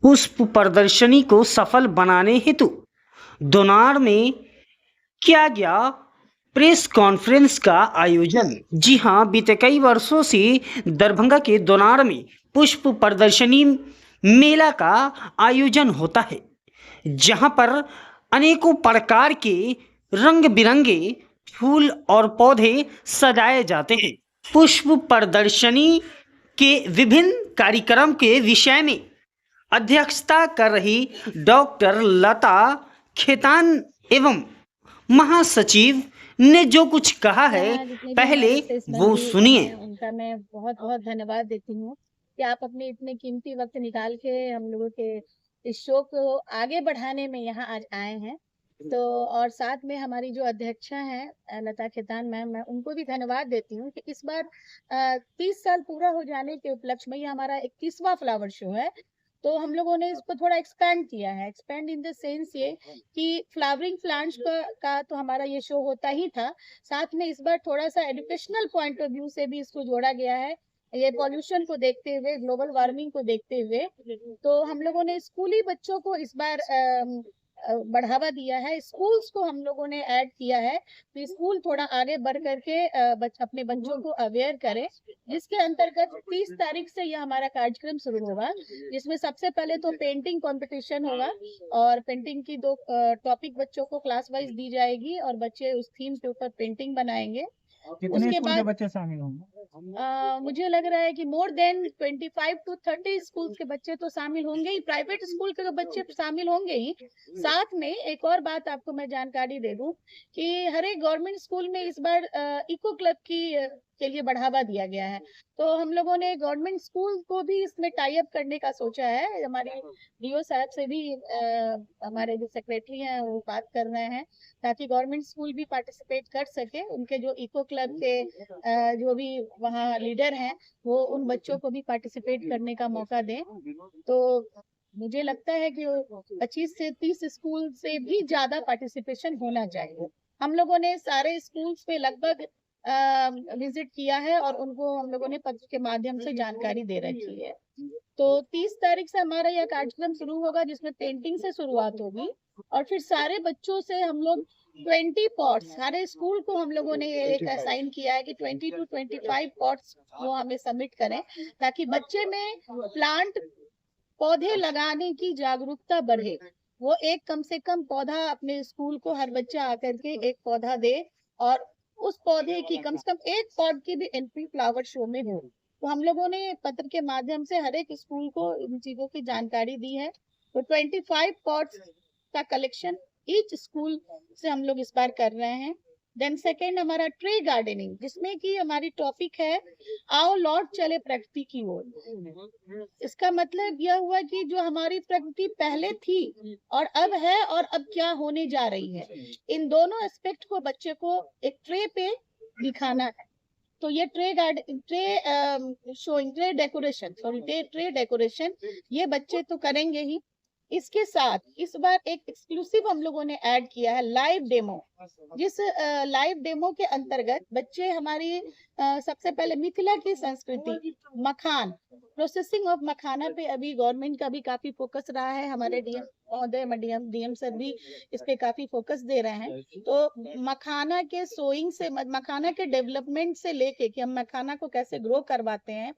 पुष्प प्रदर्शनी को सफल बनाने हेतु दोनार में किया गया प्रेस कॉन्फ्रेंस का आयोजन। जी हाँ, बीते कई वर्षों से दरभंगा के दोनार में पुष्प प्रदर्शनी मेला का आयोजन होता है, जहां पर अनेकों प्रकार के रंग बिरंगे फूल और पौधे सजाए जाते हैं। पुष्प प्रदर्शनी के विभिन्न कार्यक्रम के विषय में अध्यक्षता कर रही डॉक्टर लता खेतान एवं महासचिव ने जो कुछ कहा है, जितने भी पहले हमारे प्रेस वो बंधु सुनिए। हैं, उनका मैं बहुत बहुत धन्यवाद देती हूँ कि आप अपने इतने कीमती वक्त निकाल के हम लोगों के इस शो को आगे बढ़ाने में यहाँ आज आए हैं। तो और साथ में हमारी जो अध्यक्षा हैं लता खेतान मैम, मैं उनको भी धन्यवाद देती हूँ कि इस बार 30 साल पूरा हो जाने के उपलक्ष्य में ये हमारा 31वां फ्लावर शो है। तो हम लोगों ने इसको थोड़ा एक्सपेंड किया है। एक्सपेंड इन द सेंस ये कि फ्लावरिंग प्लांट्स का तो हमारा ये शो होता ही था, साथ में इस बार थोड़ा सा एजुकेशनल पॉइंट ऑफ व्यू से भी इसको जोड़ा गया है। ये पॉल्यूशन को देखते हुए, ग्लोबल वार्मिंग को देखते हुए, तो हम लोगों ने स्कूली बच्चों को इस बार बढ़ावा दिया है। स्कूल्स को हम लोगों ने ऐड किया है, तो स्कूल थोड़ा आगे बढ़ करके अपने बच्चों को अवेयर करें, जिसके अंतर्गत 30 तारीख से यह हमारा कार्यक्रम शुरू होगा, जिसमें सबसे पहले तो पेंटिंग कंपटीशन होगा और पेंटिंग की 2 टॉपिक बच्चों को क्लास वाइज दी जाएगी और बच्चे उस थीम के ऊपर पेंटिंग बनाएंगे। कितने उसके स्कूल के बाद बच्चे शामिल होंगे? मुझे लग रहा है कि मोर देन 25 टू 30 स्कूल के बच्चे तो शामिल होंगे ही, प्राइवेट स्कूल के बच्चे शामिल होंगे ही। साथ में एक और बात आपको मैं जानकारी दे दूं कि हर एक गवर्नमेंट स्कूल में इस बार इको क्लब के लिए बढ़ावा दिया गया है। तो हम लोगों ने गवर्नमेंट स्कूल को भी इसमें टाई अप करने का सोचा है। हमारे डीओ साहब से भी हमारे जो सेक्रेटरी हैं वो बात कर रहे हैं, ताकि गवर्नमेंट स्कूल भी पार्टिसिपेट कर सके। उनके जो इको क्लब के जो भी वहाँ लीडर हैं, वो उन बच्चों को भी पार्टिसिपेट करने का मौका दें। तो मुझे लगता है कि 25 से 30 स्कूल से भी ज्यादा पार्टिसिपेशन होना चाहिए। हम लोगों ने सारे स्कूल्स पे लगभग विजिट किया है और उनको हम लोगों ने पत्र के माध्यम से जानकारी दे रखी है। तो 30 तारीख से हमारा यह कार्यक्रम शुरू होगा, जिसमें पेंटिंग से शुरुआत होगी और फिर सारे बच्चों से हम लोग 20 पॉट्स, सारे स्कूल को हम लोगों ने एक असाइन किया है कि 20 टू 25 पॉट्स वो हमें सबमिट करें, ताकि बच्चे में प्लांट पौधे लगाने की जागरूकता बढ़े। वो एक कम से कम पौधा अपने स्कूल को हर बच्चा आकर के एक पौधा दे और उस पौधे की कम से कम एक पौध की भी एंट्री फ्लावर शो में हो। तो हम लोगों ने पत्र के माध्यम से हर एक स्कूल को इन चीजों की जानकारी दी है। तो 25 पॉट्स का कलेक्शन ईच स्कूल से हम लोग इस बार कर रहे हैं। देन सेकेंड हमारा ट्री गार्डनिंग, जिसमें कि हमारी टॉपिक है आओ लौट चले प्रकृति की ओर। इसका मतलब यह हुआ कि जो हमारी प्रकृति पहले थी और अब है और अब क्या होने जा रही है, इन दोनों एस्पेक्ट को बच्चे को एक ट्रे पे दिखाना है। तो ये tray showing, tray decoration, sorry tray decoration ये बच्चे तो करेंगे ही। इसके साथ इस बार एक एक्सक्लूसिव हम लोगों ने ऐड किया है लाइव डेमो, जिस लाइव डेमो के अंतर्गत बच्चे हमारी सबसे पहले मिथिला की संस्कृति मखान, प्रोसेसिंग ऑफ मखाना पे अभी गवर्नमेंट का भी काफी फोकस रहा है। हमारे डीएम महोदय, डीएम सर भी इस पे काफी फोकस दे रहे हैं। तो मखाना के सोइंग से, मखाना के डेवलपमेंट से लेके कि हम मखाना को कैसे ग्रो करवाते हैं,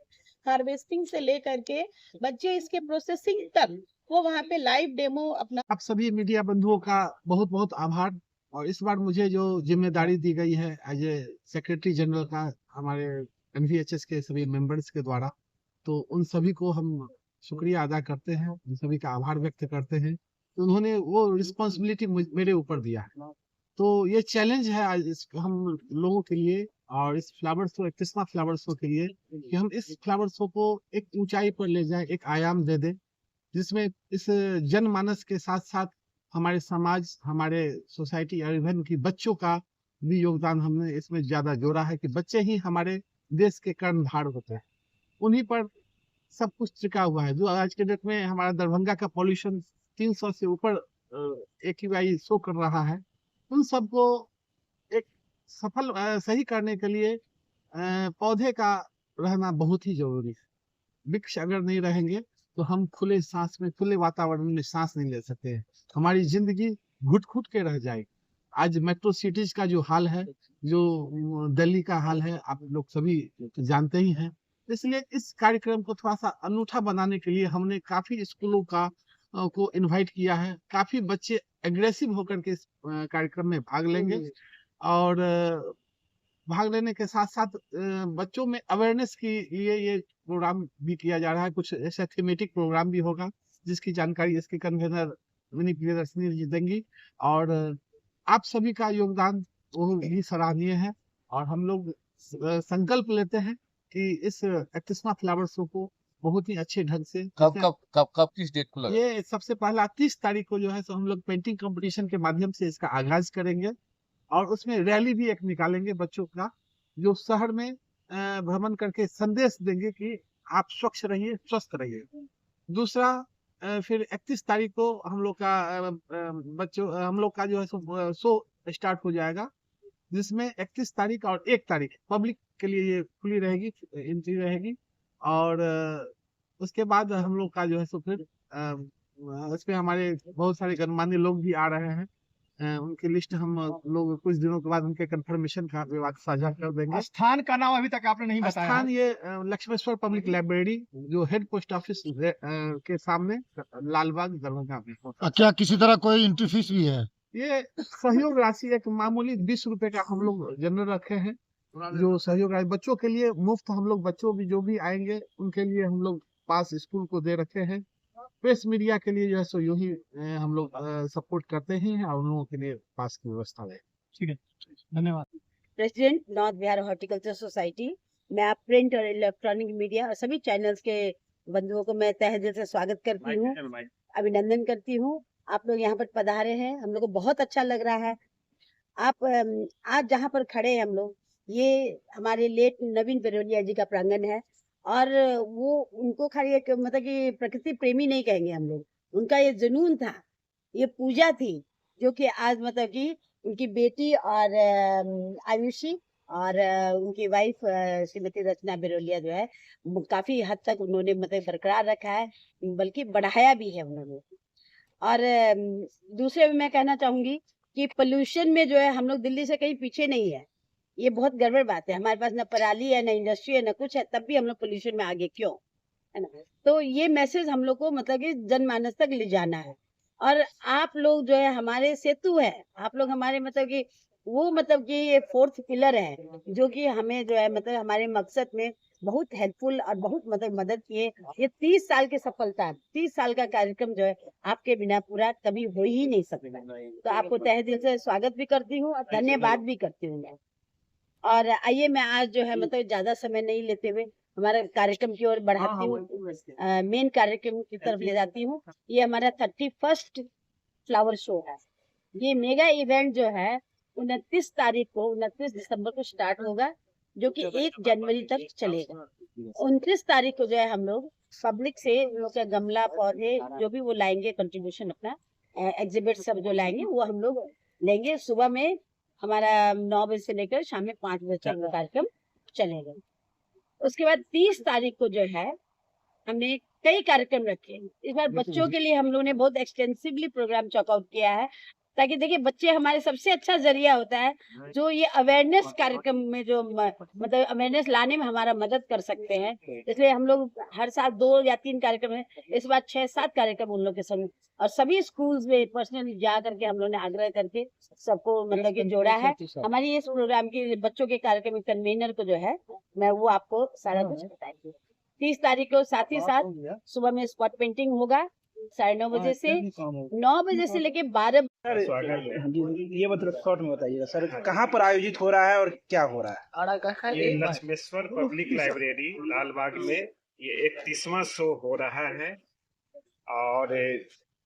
हार्वेस्टिंग से लेकर के बच्चे इसके प्रोसेसिंग तक, वो वहाँ पे लाइव डेमो अपना। आप सभी मीडिया बंधुओं का बहुत बहुत आभार। और इस बार मुझे जो जिम्मेदारी दी गई है एज ए सेक्रेटरी जनरल का हमारे एनवीएचएस के सभी मेंबर्स के द्वारा, तो उन सभी को हम शुक्रिया अदा करते हैं, उन सभी का आभार व्यक्त करते हैं तो उन्होंने वो रिस्पॉन्सिबिलिटी मेरे ऊपर दिया है। तो ये चैलेंज है आज हम लोगों के लिए और इस फ्लावर शो, 31वां फ्लावर शो के लिए, कि हम इस फ्लावर शो को एक ऊंचाई पर ले जाएं, एक आयाम दे दें, जिसमें इस जनमानस के साथ साथ हमारे समाज, हमारे सोसाइटी और इवन की बच्चों का भी योगदान हमने इसमें ज्यादा जोड़ा है कि बच्चे ही हमारे देश के कर्णधार होते हैं। उन्हीं पर सब कुछ टिका हुआ है। जो आज के डेट में हमारा दरभंगा का पॉल्यूशन 300 से ऊपर AQI शो कर रहा है, उन सबको एक सफल सही करने के लिए पौधे का रहना बहुत ही जरूरी है। वृक्ष अगर नहीं रहेंगे तो हम खुले सांस में, खुले वातावरण में सांस नहीं ले सकते हैं। हमारी जिंदगी घुट घुट के रह जाएगी। आज मेट्रो सिटीज का जो हाल है, जो दिल्ली का हाल है, आप लोग सभी जानते ही हैं। इसलिए इस कार्यक्रम को थोड़ा सा अनूठा बनाने के लिए हमने काफी स्कूलों को इनवाइट किया है। काफी बच्चे एग्रेसिव होकर के इस कार्यक्रम में भाग लेंगे, और भाग लेने के साथ साथ बच्चों में अवेयरनेस के लिए ये प्रोग्राम भी किया जा रहा है। कुछ ऐसा थीमेटिक प्रोग्राम भी होगा जिसकी जानकारी इसके कन्वीनर मिनी प्रियदर्शनी जी देंगी, और आप सभी का योगदान वो भी सराहनीय है। और हम लोग संकल्प लेते हैं कि इस 31वां फ्लावर शो को बहुत ही अच्छे ढंग से, कब किस डेट को लगा? ये सबसे पहला 30 तारीख को जो है, सो हम लोग पेंटिंग कंपटीशन के माध्यम से इसका आगाज करेंगे, और उसमें रैली भी एक निकालेंगे बच्चों का, जो शहर में भ्रमण करके संदेश देंगे कि आप स्वच्छ रहिए, स्वस्थ रहिए। दूसरा, फिर 31 तारीख को हम लोग का हम लोग का जो है शो स्टार्ट हो जाएगा, जिसमें 31 तारीख और 1 तारीख पब्लिक के लिए ये खुली रहेगी, एंट्री रहेगी। और उसके बाद हम लोग का जो है सो फिर इसमें हमारे बहुत सारे गणमान्य लोग भी आ रहे हैं। उनकी लिस्ट हम लोग कुछ दिनों के बाद उनके कंफर्मेशन का विभाग साझा कर देंगे। स्थान का नाम अभी तक आपने नहीं बताया स्थान है। ये लक्ष्मेश्वर पब्लिक लाइब्रेरी, जो हेड पोस्ट ऑफिस के सामने, लालबाग, दरभंगा में होता है। क्या किसी तरह कोई एंट्री फीस भी है? ये सहयोग राशि एक मामूली 20 रुपए का हम लोग जनरल रखे हैं, जो सहयोग राशि बच्चों के लिए मुफ्त। हम लोग बच्चों भी जो भी आएंगे उनके लिए हम लोग पास स्कूल को दे रखे हैं। प्रेस मीडिया के लिए जो है सो यूं ही हम लोग सपोर्ट करते ही हैं, और उन लोगों के लिए पास की व्यवस्था है। ठीक है, धन्यवाद। President north Bihar horticulture society. मैं आप प्रिंट और इलेक्ट्रॉनिक मीडिया और सभी चैनल्स के बंधुओं को मैं तहे दिल से स्वागत करती हूँ, अभिनंदन करती हूँ। आप लोग यहाँ पर पधारे हैं, हम लोग को बहुत अच्छा लग रहा है। आप आज जहाँ पर खड़े हैं हम लोग, ये हमारे लेट नवीन बिरोलिया जी का प्रांगण है, और वो उनको खाली एक मतलब कि प्रकृति प्रेमी नहीं कहेंगे हम लोग, उनका ये जुनून था, ये पूजा थी, जो कि आज मतलब कि उनकी बेटी और आयुषी और उनकी वाइफ श्रीमती रचना बिरोलिया जो है, काफी हद तक उन्होंने मतलब बरकरार रखा है, बल्कि बढ़ाया भी है उन्होंने। और दूसरे में मैं कहना चाहूंगी कि पोल्यूशन में जो है हम लोग दिल्ली से कहीं पीछे नहीं है। ये बहुत गड़बड़ बात है, हमारे पास न पराली है, न इंडस्ट्री है, न कुछ है, तब भी हम लोग पोल्यूशन में आगे क्यों, है ना। तो ये मैसेज हम लोग को मतलब कि जनमानस तक ले जाना है, और आप लोग जो है हमारे सेतु है, आप लोग हमारे मतलब कि वो मतलब कि ये 4th पिलर है, जो कि हमें जो है मतलब हमारे मकसद में बहुत हेल्पफुल और बहुत मतलब मदद किए। ये 30 साल की सफलता, 30 साल का कार्यक्रम जो है आपके बिना पूरा कभी हो ही नहीं सकता। तो आपको तहे दिल से स्वागत भी करती हूँ और धन्यवाद भी करती हूँ मैं। और आइए, मैं आज जो है मतलब ज्यादा समय नहीं लेते हुए हमारे कार्यक्रम की ओर बढ़ाती हूँ, मेन कार्यक्रम की तरफ ले जाती हूँ। ये हमारा 31st फ्लावर शो है। ये मेगा इवेंट जो है 29 तारीख को, 29 दिसंबर को स्टार्ट होगा, जो कि 1 जनवरी तक चलेगा। 29 तारीख को जो है हम लोग पब्लिक से उन लोग का गमला, पौधे जो भी वो लाएंगे कंट्रीब्यूशन अपना, एग्जिबिट सब जो लाएंगे वो हम लोग लेंगे। सुबह में हमारा 9 बजे से लेकर शाम में 5 बजे तक वो कार्यक्रम चलेगा। उसके बाद 30 तारीख को जो है हमने कई कार्यक्रम रखे। इस बार बच्चों के लिए हम लोगों ने बहुत एक्सटेंसिवली प्रोग्राम चॉकआउट किया है, ताकि देखिए बच्चे हमारे सबसे अच्छा जरिया होता है, जो ये अवेयरनेस कार्यक्रम में जो मतलब अवेयरनेस लाने में हमारा मदद कर सकते हैं। इसलिए हम लोग हर साल 2 या 3 कार्यक्रम है, इस बार 6-7 कार्यक्रम उन लोग के संग, और सभी स्कूल्स में पर्सनली जा करके हम लोग ने आग्रह करके सबको मतलब कि जोड़ा है। हमारी इस प्रोग्राम के बच्चों के कार्यक्रम के कन्वीनर को जो है मैं वो आपको सारा कुछ बताएंगे। 30 तारीख को साथ ही साथ सुबह में स्पॉट पेंटिंग होगा 9:30 बजे से 9 बजे से लेके 12। ये मतलब शॉर्ट में बताइएगा सर, कहाँ पर आयोजित हो रहा है और क्या हो रहा है? ये लक्ष्मेश्वर पब्लिक लाइब्रेरी लालबाग में ये 31वां शो हो रहा है, और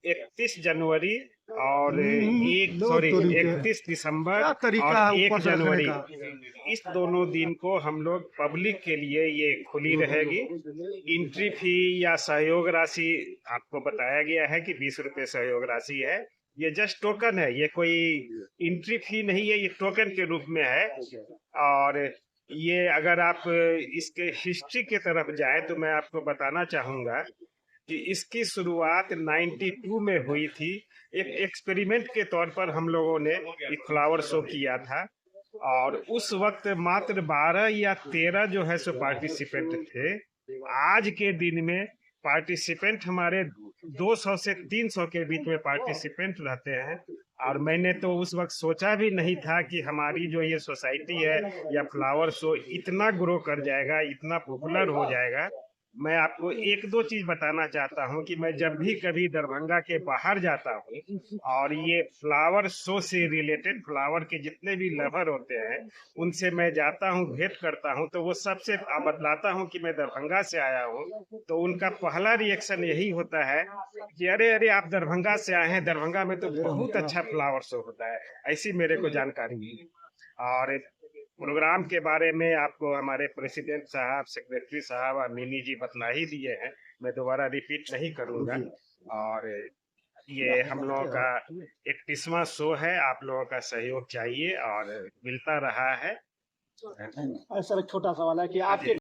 31 जनवरी और 31 दिसंबर और 1 जनवरी, इस दोनों दिन को हम लोग पब्लिक के लिए ये खुली रहेगी। एंट्री फी या सहयोग राशि आपको बताया गया है कि 20 रुपए सहयोग राशि है। ये जस्ट टोकन है, ये कोई एंट्री फी नहीं है, ये टोकन के रूप में है। और ये अगर आप इसके हिस्ट्री के तरफ जाए तो मैं आपको बताना चाहूँगा कि इसकी शुरुआत 92 में हुई थी। एक एक्सपेरिमेंट के तौर पर हम लोगों ने एक फ्लावर शो किया था और उस वक्त मात्र 12 या 13 जो है सो पार्टिसिपेंट थे। आज के दिन में पार्टिसिपेंट हमारे 200 से 300 के बीच में पार्टिसिपेंट रहते हैं और मैंने तो उस वक्त सोचा भी नहीं था कि हमारी जो ये सोसाइटी है या फ्लावर शो इतना ग्रो कर जाएगा, इतना पॉपुलर हो जाएगा। मैं आपको एक दो चीज बताना चाहता हूँ कि मैं जब भी कभी दरभंगा के बाहर जाता हूँ और ये फ्लावर शो से रिलेटेड फ्लावर के जितने भी लवर होते हैं उनसे मैं जाता हूँ, भेंट करता हूँ, तो वो सबसे बतलाता हूँ कि मैं दरभंगा से आया हूँ, तो उनका पहला रिएक्शन यही होता है कि अरे अरे आप दरभंगा से आए हैं, दरभंगा में तो बहुत अच्छा फ्लावर शो होता है। ऐसी मेरे को जानकारी है। और प्रोग्राम के बारे में आपको हमारे प्रेसिडेंट साहब, सेक्रेटरी साहब और मिनी जी बतला ही दिए हैं, मैं दोबारा रिपीट नहीं करूंगा। और ये हम लोगों का 31वां शो है, आप लोगों का सहयोग चाहिए और मिलता रहा है। सर एक छोटा सवाल है कि आपके